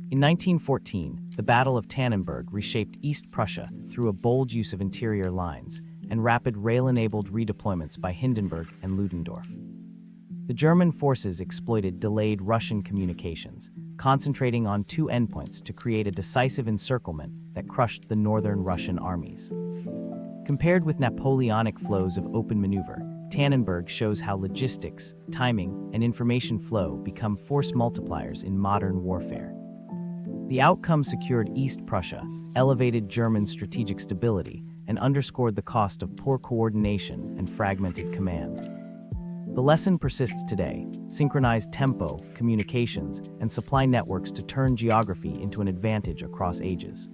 In 1914, the Battle of Tannenberg reshaped East Prussia through a bold use of interior lines and rapid rail-enabled redeployments by Hindenburg and Ludendorff. The German forces exploited delayed Russian communications, concentrating on two endpoints to create a decisive encirclement that crushed the northern Russian armies. Compared with Napoleonic flows of open maneuver, Tannenberg shows how logistics, timing, and information flow become force multipliers in modern warfare. The outcome secured East Prussia, elevated German strategic stability, and underscored the cost of poor coordination and fragmented command. The lesson persists today: synchronize tempo, communications, and supply networks to turn geography into an advantage across ages.